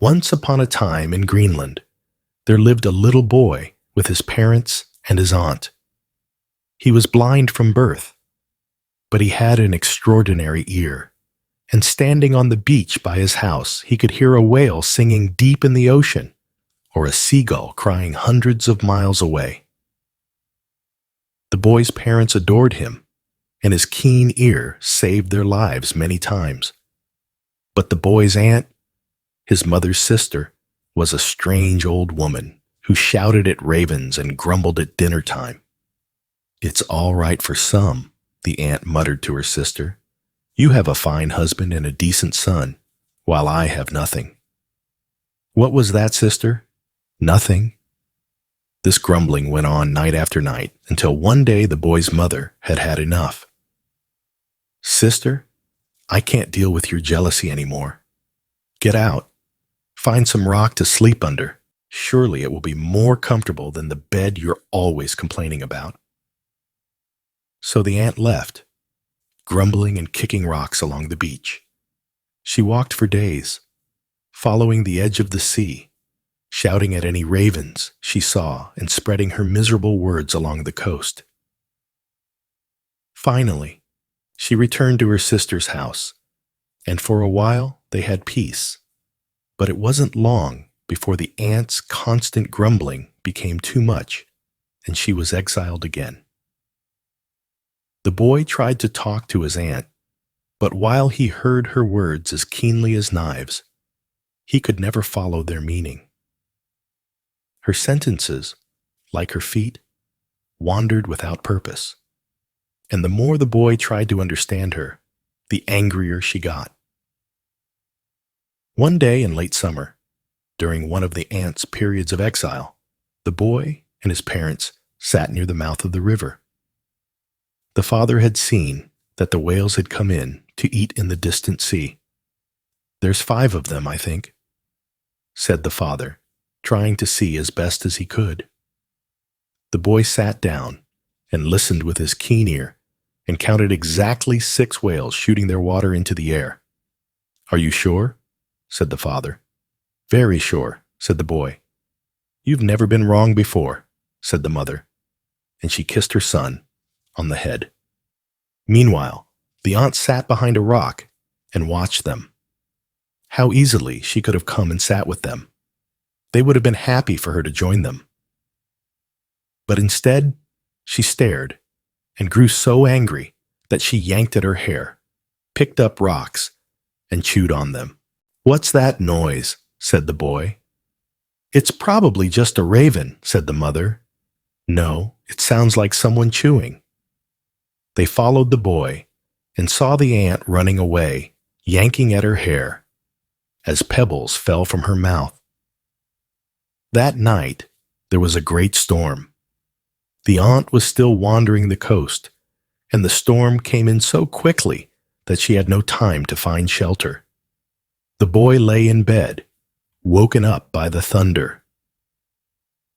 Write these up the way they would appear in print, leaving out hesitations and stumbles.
Once upon a time in Greenland, there lived a little boy with his parents and his aunt. He was blind from birth, but he had an extraordinary ear, and standing on the beach by his house, he could hear a whale singing deep in the ocean or a seagull crying hundreds of miles away. The boy's parents adored him, and his keen ear saved their lives many times. But the boy's aunt, his mother's sister, was a strange old woman who shouted at ravens and grumbled at dinner time. "It's all right for some," the aunt muttered to her sister. "You have a fine husband and a decent son, while I have nothing." What was that, sister? Nothing. This grumbling went on night after night until one day the boy's mother had had enough. "Sister, I can't deal with your jealousy anymore. Get out. Find some rock to sleep under. Surely it will be more comfortable than the bed you're always complaining about." So the aunt left, grumbling and kicking rocks along the beach. She walked for days, following the edge of the sea, shouting at any ravens she saw and spreading her miserable words along the coast. Finally, she returned to her sister's house, and for a while they had peace. But it wasn't long before the aunt's constant grumbling became too much, and she was exiled again. The boy tried to talk to his aunt, but while he heard her words as keenly as knives, he could never follow their meaning. Her sentences, like her feet, wandered without purpose, and the more the boy tried to understand her, the angrier she got. One day in late summer, during one of the aunt's periods of exile, the boy and his parents sat near the mouth of the river. The father had seen that the whales had come in to eat in the distant sea. "There's 5 of them, I think," said the father, trying to see as best as he could. The boy sat down and listened with his keen ear and counted exactly 6 whales shooting their water into the air. "Are you sure?" said the father. "Very sure," said the boy. "You've never been wrong before," said the mother, and she kissed her son on the head. Meanwhile, the aunt sat behind a rock and watched them. How easily she could have come and sat with them. They would have been happy for her to join them. But instead, she stared and grew so angry that she yanked at her hair, picked up rocks, and chewed on them. "What's that noise?" said the boy. "It's probably just a raven," said the mother. "No, it sounds like someone chewing." They followed the boy and saw the aunt running away, yanking at her hair, as pebbles fell from her mouth. That night, there was a great storm. The aunt was still wandering the coast, and the storm came in so quickly that she had no time to find shelter. The boy lay in bed, woken up by the thunder.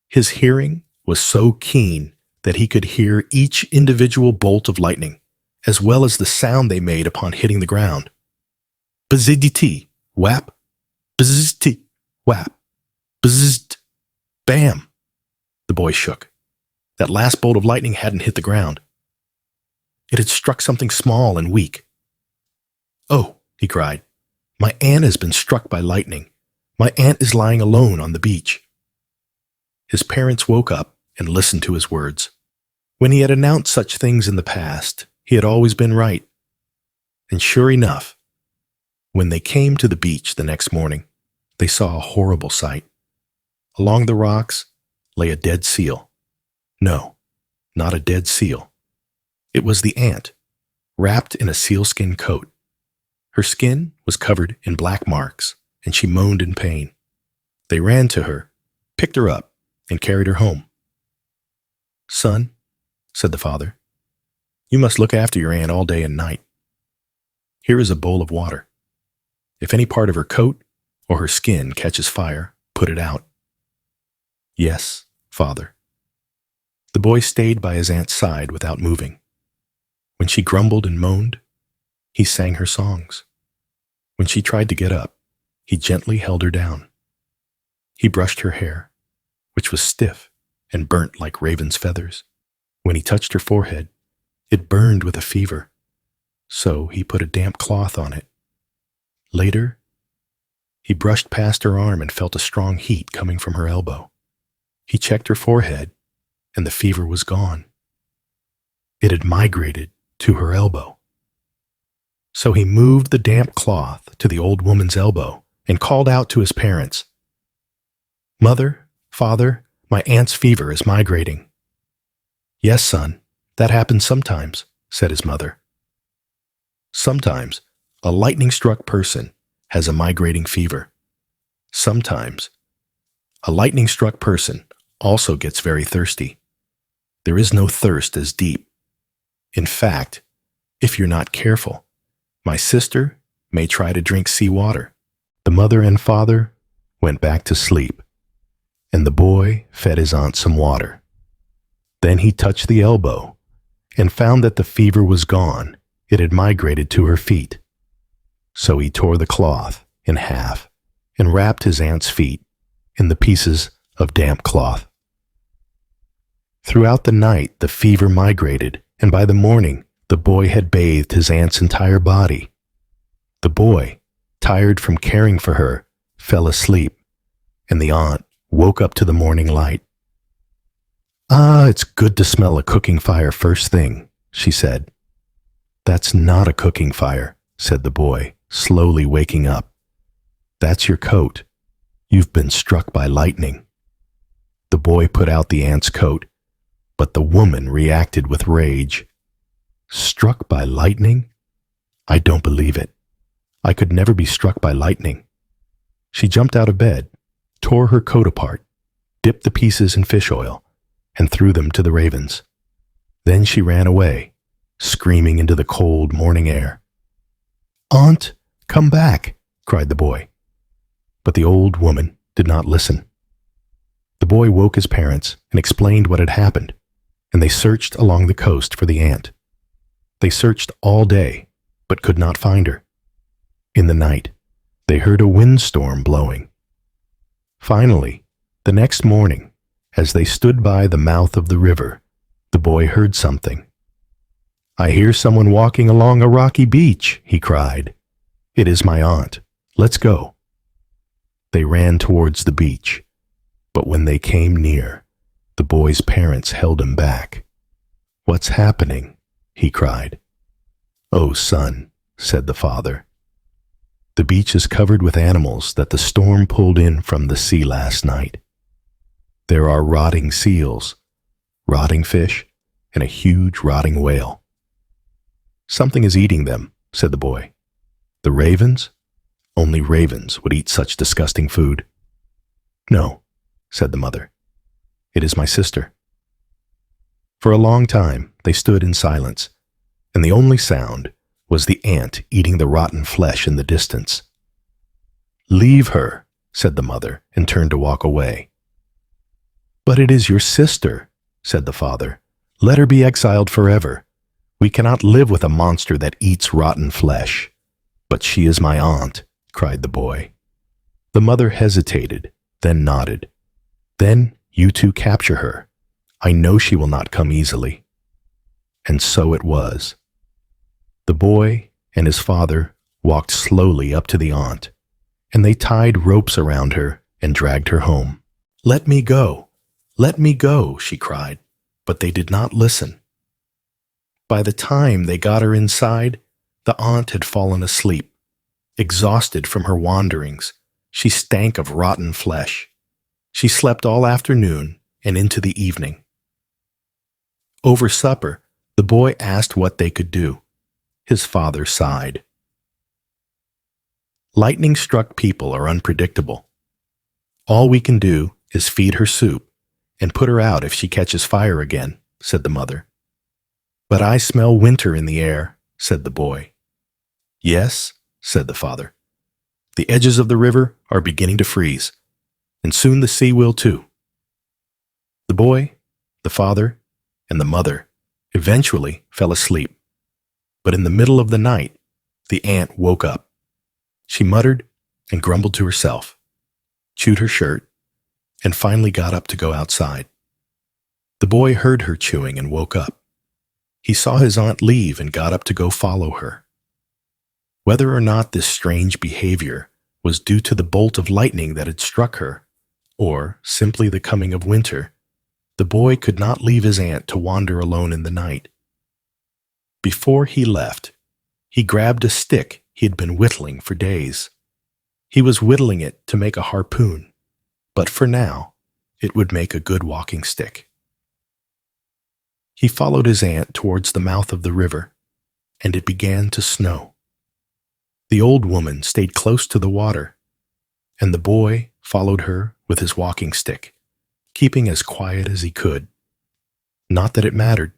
His hearing was so keen that he could hear each individual bolt of lightning, as well as the sound they made upon hitting the ground. Bzzzt, whap, bzzzt, whap, bzzzt, bam. The boy shook. That last bolt of lightning hadn't hit the ground. It had struck something small and weak. "Oh," he cried, "my aunt has been struck by lightning. My aunt is lying alone on the beach." His parents woke up and listened to his words. When he had announced such things in the past, he had always been right. And sure enough, when they came to the beach the next morning, they saw a horrible sight. Along the rocks lay a dead seal. No, not a dead seal. It was the aunt, wrapped in a sealskin coat. Her skin was covered in black marks, and she moaned in pain. They ran to her, picked her up, and carried her home. "Son," said the father, "you must look after your aunt all day and night. Here is a bowl of water. If any part of her coat or her skin catches fire, put it out." "Yes, father." The boy stayed by his aunt's side without moving. When she grumbled and moaned, he sang her songs. When she tried to get up, he gently held her down. He brushed her hair, which was stiff and burnt like raven's feathers. When he touched her forehead, it burned with a fever, so he put a damp cloth on it. Later, he brushed past her arm and felt a strong heat coming from her elbow. He checked her forehead, and the fever was gone. It had migrated to her elbow. So he moved the damp cloth to the old woman's elbow and called out to his parents, "Mother, Father, my aunt's fever is migrating." "Yes, son, that happens sometimes," said his mother. Sometimes a lightning-struck person has a migrating fever. Sometimes a lightning-struck person also gets very thirsty. There is no thirst as deep. In fact, if you're not careful, my sister may try to drink seawater. The mother and father went back to sleep, and the boy fed his aunt some water. Then he touched the elbow and found that the fever was gone. It had migrated to her feet. So he tore the cloth in half and wrapped his aunt's feet in the pieces of damp cloth. Throughout the night, the fever migrated, and by the morning, the boy had bathed his aunt's entire body. The boy, tired from caring for her, fell asleep, and the aunt woke up to the morning light. "Ah, it's good to smell a cooking fire first thing," she said. "That's not a cooking fire," said the boy, slowly waking up. "That's your coat. You've been struck by lightning." The boy put out the aunt's coat, but the woman reacted with rage. "Struck by lightning? I don't believe it. I could never be struck by lightning." She jumped out of bed, tore her coat apart, dipped the pieces in fish oil, and threw them to the ravens. Then she ran away, screaming into the cold morning air. "Aunt, come back!" cried the boy. But the old woman did not listen. The boy woke his parents and explained what had happened, and they searched along the coast for the aunt. They searched all day, but could not find her. In the night, they heard a windstorm blowing. Finally, the next morning, as they stood by the mouth of the river, the boy heard something. "I hear someone walking along a rocky beach," he cried. "It is my aunt. Let's go." They ran towards the beach, but when they came near, the boy's parents held him back. "What's happening?" he cried. "Oh, son," said the father. "The beach is covered with animals that the storm pulled in from the sea last night. There are rotting seals, rotting fish, and a huge rotting whale." "Something is eating them," said the boy. "The ravens? Only ravens would eat such disgusting food." "No," said the mother. "It is my sister." For a long time they stood in silence, and the only sound was the ant eating the rotten flesh in the distance. "Leave her," said the mother, and turned to walk away. "But it is your sister," said the father. "Let her be exiled forever. We cannot live with a monster that eats rotten flesh." "But she is my aunt," cried the boy. The mother hesitated, then nodded. "Then you two capture her. I know she will not come easily." And so it was. The boy and his father walked slowly up to the aunt, and they tied ropes around her and dragged her home. "Let me go! Let me go!" she cried, but they did not listen. By the time they got her inside, the aunt had fallen asleep. Exhausted from her wanderings, she stank of rotten flesh. She slept all afternoon and into the evening. Over supper, the boy asked what they could do. His father sighed. "Lightning-struck people are unpredictable. All we can do is feed her soup and put her out if she catches fire again," said the mother. "But I smell winter in the air," said the boy. "Yes," said the father. "The edges of the river are beginning to freeze, and soon the sea will too." The boy, the father, and the mother eventually fell asleep. But in the middle of the night, the aunt woke up. She muttered and grumbled to herself, chewed her shirt, and finally got up to go outside. The boy heard her chewing and woke up. He saw his aunt leave and got up to go follow her. Whether or not this strange behavior was due to the bolt of lightning that had struck her, or simply the coming of winter, the boy could not leave his aunt to wander alone in the night. Before he left, he grabbed a stick he had been whittling for days. He was whittling it to make a harpoon, but for now, it would make a good walking stick. He followed his aunt towards the mouth of the river, and it began to snow. The old woman stayed close to the water, and the boy followed her with his walking stick, keeping as quiet as he could. Not that it mattered.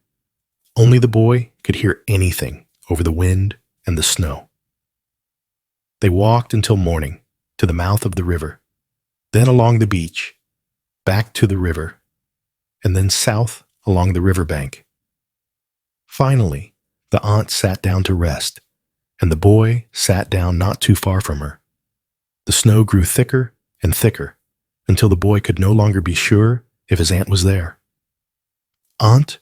Only the boy could hear anything over the wind and the snow. They walked until morning to the mouth of the river, then along the beach, back to the river, and then south along the riverbank. Finally, the aunt sat down to rest, and the boy sat down not too far from her. The snow grew thicker and thicker until the boy could no longer be sure if his aunt was there. "Aunt?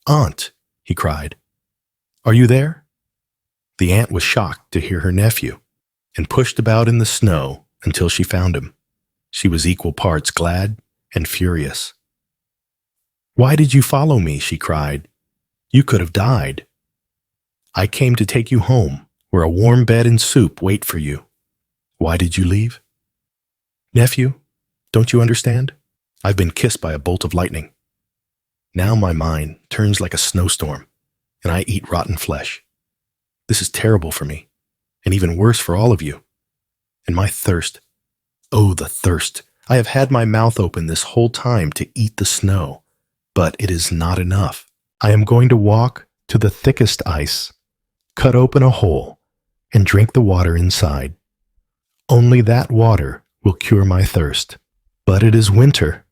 Aunt," he cried. "Are you there?" The aunt was shocked to hear her nephew and pushed about in the snow until she found him. She was equal parts glad and furious. "Why did you follow me?" she cried. "You could have died. I came to take you home, where a warm bed and soup wait for you. Why did you leave?" "Nephew, don't you understand? I've been kissed by a bolt of lightning. Now my mind turns like a snowstorm, and I eat rotten flesh. This is terrible for me, and even worse for all of you. And my thirst, oh, the thirst! I have had my mouth open this whole time to eat the snow, but it is not enough. I am going to walk to the thickest ice, cut open a hole, and drink the water inside. Only that water will cure my thirst. But it is winter.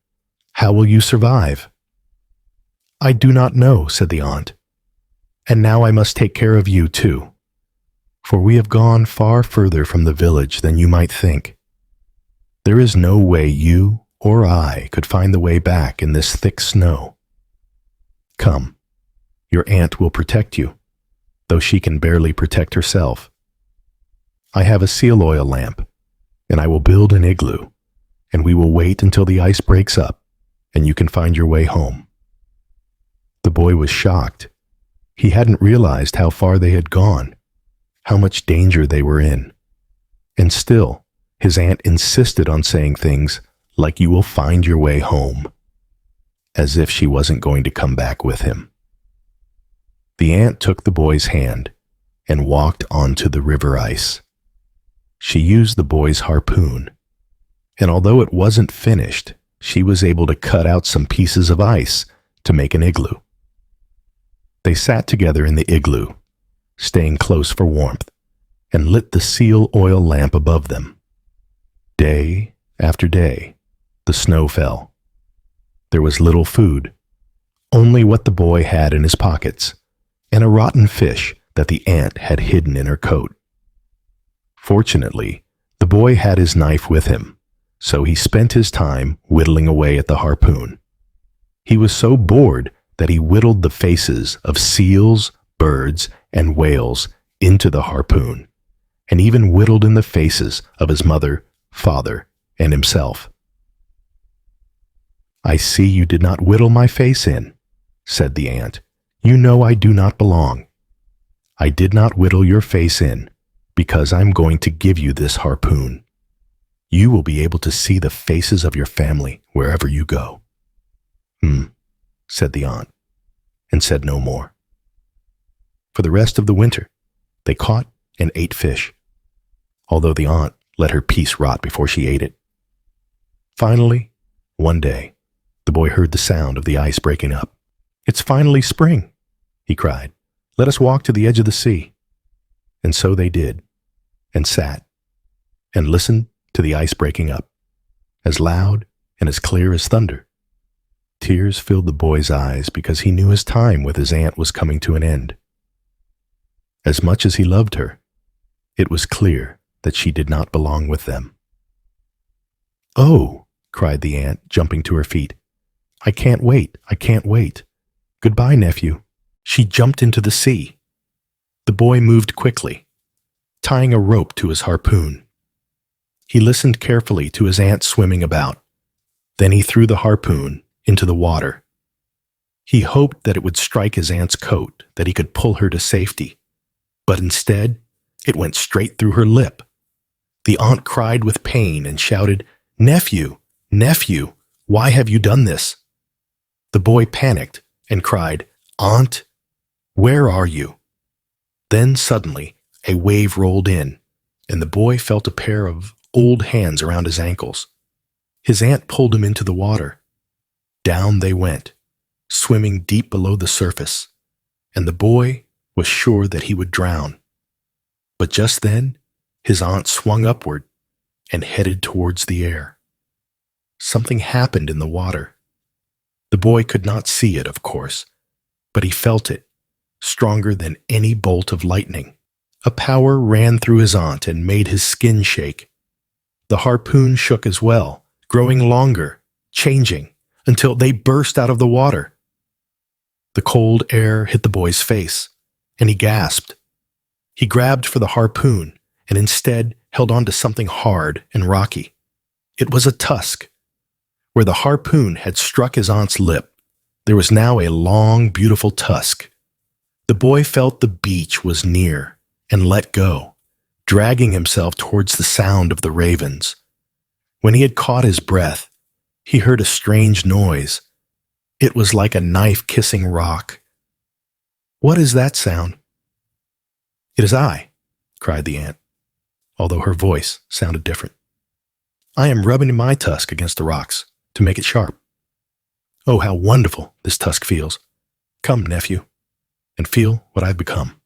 How will you survive?" "I do not know," said the aunt. "And now I must take care of you too, for we have gone far further from the village than you might think. There is no way you or I could find the way back in this thick snow. Come, your aunt will protect you, though she can barely protect herself. I have a seal oil lamp, and I will build an igloo, and we will wait until the ice breaks up, and you can find your way home." The boy was shocked. He hadn't realized how far they had gone, how much danger they were in. And still, his aunt insisted on saying things like "you will find your way home," as if she wasn't going to come back with him. The aunt took the boy's hand and walked onto the river ice. She used the boy's harpoon, and although it wasn't finished, she was able to cut out some pieces of ice to make an igloo. They sat together in the igloo, staying close for warmth, and lit the seal oil lamp above them. Day after day, the snow fell. There was little food, only what the boy had in his pockets, and a rotten fish that the aunt had hidden in her coat. Fortunately, the boy had his knife with him, so he spent his time whittling away at the harpoon. He was so bored that he whittled the faces of seals, birds, and whales into the harpoon, and even whittled in the faces of his mother, father, and himself. "I see you did not whittle my face in," said the aunt. "You know I do not belong. I did not whittle your face in because I'm going to give you this harpoon. You will be able to see the faces of your family wherever you go." Said the aunt, and said no more. For the rest of the winter, they caught and ate fish, although the aunt let her piece rot before she ate it. Finally, one day, the boy heard the sound of the ice breaking up. "It's finally spring," he cried. "Let us walk to the edge of the sea." And so they did, and sat, and listened to the ice breaking up, as loud and as clear as thunder. Tears filled the boy's eyes because he knew his time with his aunt was coming to an end. As much as he loved her, it was clear that she did not belong with them. "Oh," cried the aunt, jumping to her feet. I can't wait, I can't wait. Goodbye, nephew. She jumped into the sea. The boy moved quickly, tying a rope to his harpoon. He listened carefully to his aunt swimming about. Then he threw the harpoon into the water. He hoped that it would strike his aunt's coat, that he could pull her to safety. But instead, it went straight through her lip. The aunt cried with pain and shouted, Nephew, nephew, why have you done this? The boy panicked and cried, Aunt, where are you? Then suddenly, a wave rolled in, and the boy felt a pair of old hands around his ankles. His aunt pulled him into the water. Down they went, swimming deep below the surface, and the boy was sure that he would drown. But just then, his aunt swung upward and headed towards the air. Something happened in the water. The boy could not see it, of course, but he felt it, stronger than any bolt of lightning. A power ran through his aunt and made his skin shake. The harpoon shook as well, growing longer, changing, until they burst out of the water. The cold air hit the boy's face, and he gasped. He grabbed for the harpoon and instead held on to something hard and rocky. It was a tusk. Where the harpoon had struck his aunt's lip, there was now a long, beautiful tusk. The boy felt the beach was near and let go, dragging himself towards the sound of the ravens. When he had caught his breath, he heard a strange noise. It was like a knife kissing rock. What is that sound? It is I, cried the aunt, although her voice sounded different. I am rubbing my tusk against the rocks to make it sharp. Oh, how wonderful this tusk feels. Come, nephew, and feel what I've become.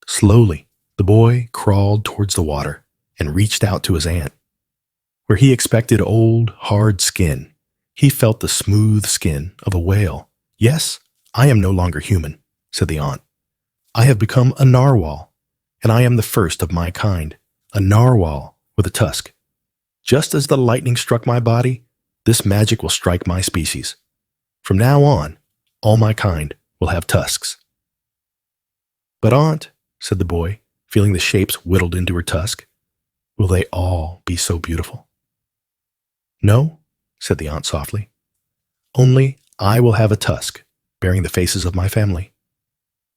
Slowly, the boy crawled towards the water and reached out to his aunt. Where he expected old, hard skin, he felt the smooth skin of a whale. Yes, I am no longer human, said the aunt. I have become a narwhal, and I am the first of my kind, a narwhal with a tusk. Just as the lightning struck my body, this magic will strike my species. From now on, all my kind will have tusks. But aunt, said the boy, feeling the shapes whittled into her tusk, will they all be so beautiful? No, said the aunt softly. Only I will have a tusk, bearing the faces of my family.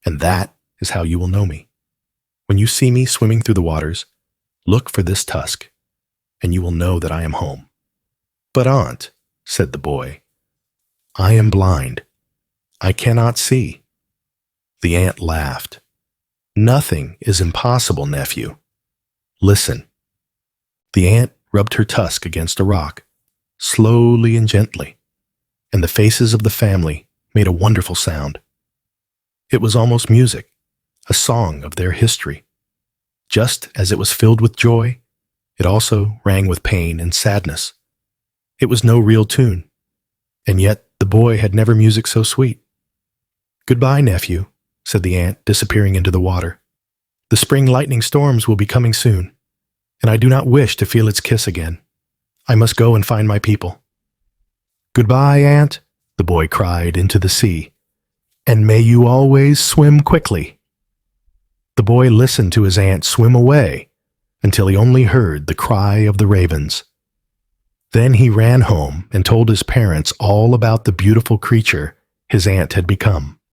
And that is how you will know me. When you see me swimming through the waters, look for this tusk, and you will know that I am home. But aunt, said the boy, I am blind. I cannot see. The aunt laughed. Nothing is impossible, nephew. Listen. The aunt rubbed her tusk against a rock, slowly and gently, and the faces of the family made a wonderful sound. It was almost music, a song of their history. Just as it was filled with joy, it also rang with pain and sadness. It was no real tune, and yet the boy had never music so sweet. Goodbye, nephew, said the aunt, disappearing into the water. The spring lightning storms will be coming soon, and I do not wish to feel its kiss again. I must go and find my people. Goodbye, aunt, the boy cried into the sea, and may you always swim quickly. The boy listened to his aunt swim away until he only heard the cry of the ravens. Then he ran home and told his parents all about the beautiful creature his aunt had become.